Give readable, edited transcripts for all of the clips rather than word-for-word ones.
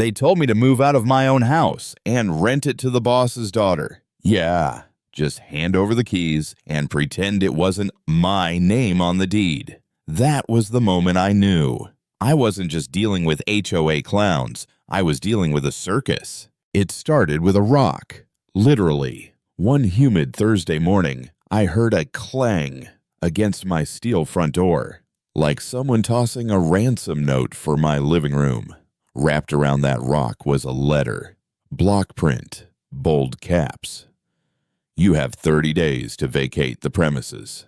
They told me to move out of my own house and rent it to the boss's daughter. Yeah, just hand over the keys and pretend it wasn't my name on the deed. That was the moment I knew. I wasn't just dealing with HOA clowns, I was dealing with a circus. It started with a rock. Literally. One humid Thursday morning, I heard a clang against my steel front door, like someone tossing a ransom note for my living room. Wrapped around that rock was a letter, block print, bold caps. You have 30 days to vacate the premises.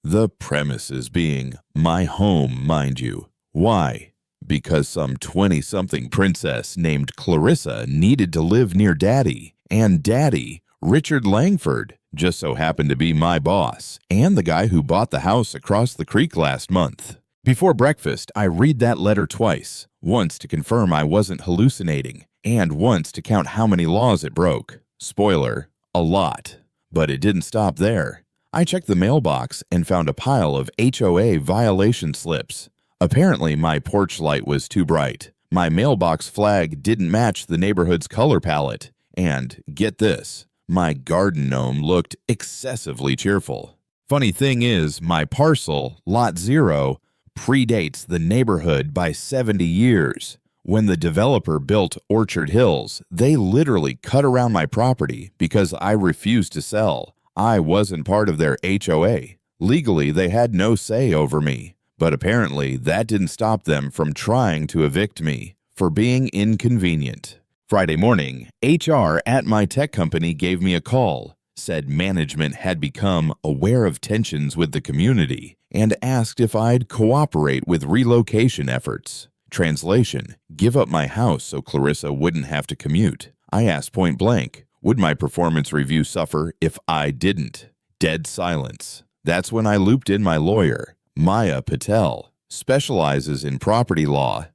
The premises being my home, mind you. Why? Because some 20-something princess named Clarissa needed to live near Daddy, and Daddy, Richard Langford, just so happened to be my boss and the guy who bought the house across the creek last month. Before breakfast, I read that letter twice, once to confirm I wasn't hallucinating, and once to count how many laws it broke. Spoiler, a lot. But it didn't stop there. I checked the mailbox and found a pile of HOA violation slips. Apparently, my porch light was too bright. My mailbox flag didn't match the neighborhood's color palette. And, get this, my garden gnome looked excessively cheerful. Funny thing is, my parcel, Lot 0, predates the neighborhood by 70 years. When the developer built Orchard Hills, they literally cut around my property because I refused to sell. I wasn't part of their HOA. Legally, they had no say over me. But apparently, that didn't stop them from trying to evict me for being inconvenient. Friday morning, HR at my tech company gave me a call, said management had become aware of tensions with the community, and asked if I'd cooperate with relocation efforts. Translation, give up my house so Clarissa wouldn't have to commute. I asked point blank, would my performance review suffer if I didn't? Dead silence. That's when I looped in my lawyer, Maya Patel, specializes in property law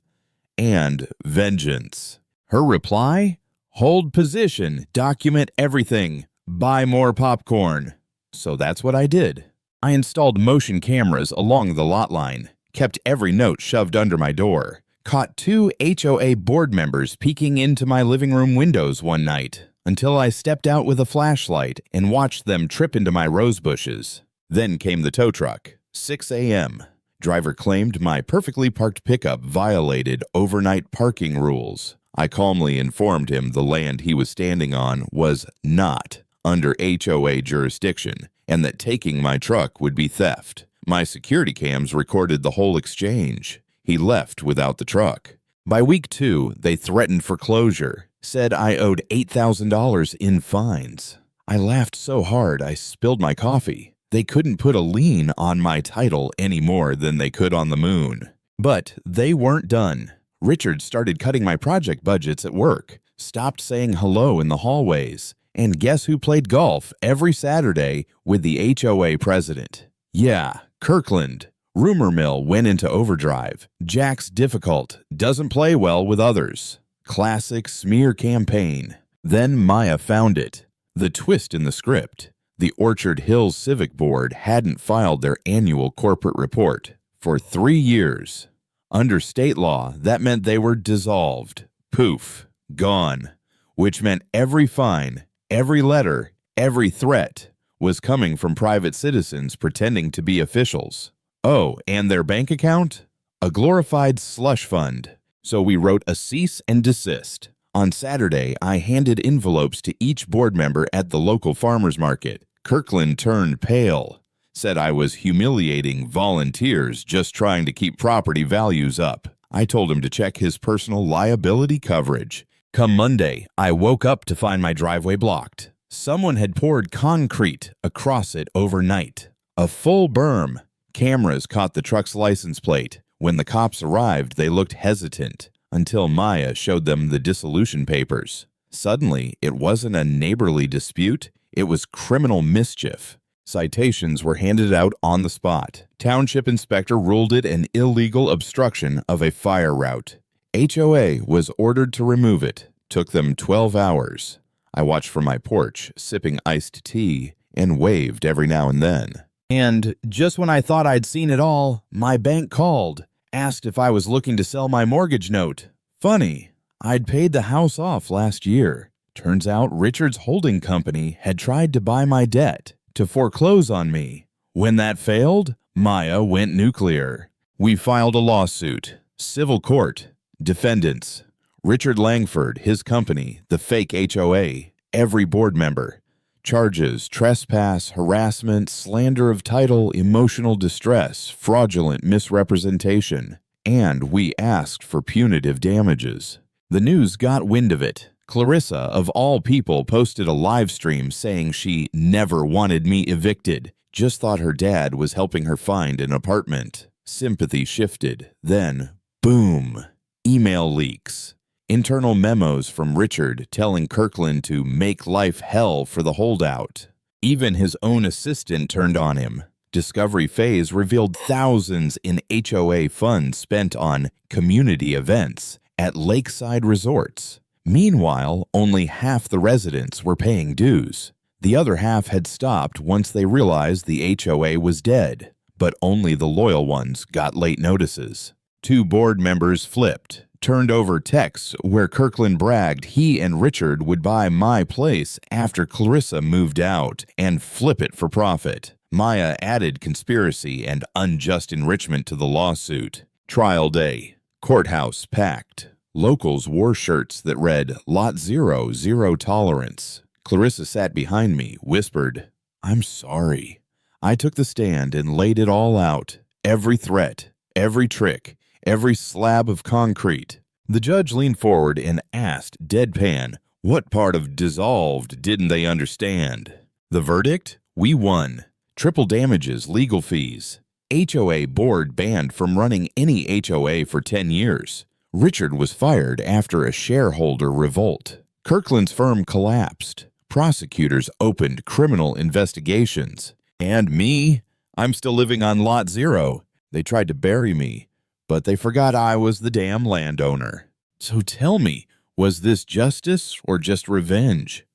and vengeance. Her reply? Hold position, document everything, buy more popcorn. So that's what I did. I installed motion cameras along the lot line, kept every note shoved under my door, caught 2 HOA board members peeking into my living room windows one night until I stepped out with a flashlight and watched them trip into my rose bushes. Then came the tow truck. 6 a.m. Driver claimed my perfectly parked pickup violated overnight parking rules. I calmly informed him the land he was standing on was not under HOA jurisdiction and that taking my truck would be theft. My security cams recorded the whole exchange. He left without the truck. By week 2, they threatened foreclosure, said I owed $8,000 in fines. I laughed so hard I spilled my coffee. They couldn't put a lien on my title any more than they could on the moon. But they weren't done. Richard started cutting my project budgets at work, stopped saying hello in the hallways, and guess who played golf every Saturday with the HOA president? Yeah, Kirkland. Rumor mill went into overdrive. Jack's difficult, doesn't play well with others. Classic smear campaign. Then Maya found it. The twist in the script. The Orchard Hills Civic Board hadn't filed their annual corporate report for 3 years. Under state law, that meant they were dissolved. Poof, gone. Which meant every fine, every letter, every threat was coming from private citizens pretending to be officials. Oh, and their bank account? A glorified slush fund. So we wrote a cease and desist. On Saturday, I handed envelopes to each board member at the local farmers market. Kirkland turned pale, said I was humiliating volunteers just trying to keep property values up. I told him to check his personal liability coverage. Come Monday, I woke up to find my driveway blocked. Someone had poured concrete across it overnight. A full berm. Cameras caught the truck's license plate. When the cops arrived, they looked hesitant until Maya showed them the dissolution papers. Suddenly, it wasn't a neighborly dispute. It was criminal mischief. Citations were handed out on the spot. Township inspector ruled it an illegal obstruction of a fire route. HOA was ordered to remove it. Took them 12 hours. I watched from my porch, sipping iced tea, and waved every now and then. And just when I thought I'd seen it all, my bank called, asked if I was looking to sell my mortgage note. Funny, I'd paid the house off last year. Turns out Richard's holding company had tried to buy my debt to foreclose on me. When that failed, Maya went nuclear. We filed a lawsuit. Civil court. Defendants: Richard Langford, his company, the fake HOA, every board member. Charges: trespass, harassment, slander of title, emotional distress, fraudulent misrepresentation. And we asked for punitive damages. The news got wind of it. Clarissa, of all people, posted a live stream saying she never wanted me evicted, just thought her dad was helping her find an apartment. Sympathy shifted. Then, boom, email leaks. Internal memos from Richard telling Kirkland to make life hell for the holdout. Even his own assistant turned on him. Discovery phase revealed thousands in HOA funds spent on community events at lakeside resorts. Meanwhile, only half the residents were paying dues. The other half had stopped once they realized the HOA was dead, but only the loyal ones got late notices. 2 board members flipped, turned over texts where Kirkland bragged he and Richard would buy my place after Clarissa moved out and flip it for profit. Maya added conspiracy and unjust enrichment to the lawsuit. Trial day. Courthouse packed. Locals wore shirts that read, Lot 0, Zero Tolerance. Clarissa sat behind me, whispered, "I'm sorry." I took the stand and laid it all out. Every threat, every trick, every slab of concrete. The judge leaned forward and asked, deadpan, what part of dissolved didn't they understand? The verdict? We won. Triple damages, legal fees. HOA board banned from running any HOA for 10 years. Richard was fired after a shareholder revolt. Kirkland's firm collapsed. Prosecutors opened criminal investigations. And me? I'm still living on Lot 0. They tried to bury me, but they forgot I was the damn landowner. So tell me, was this justice or just revenge?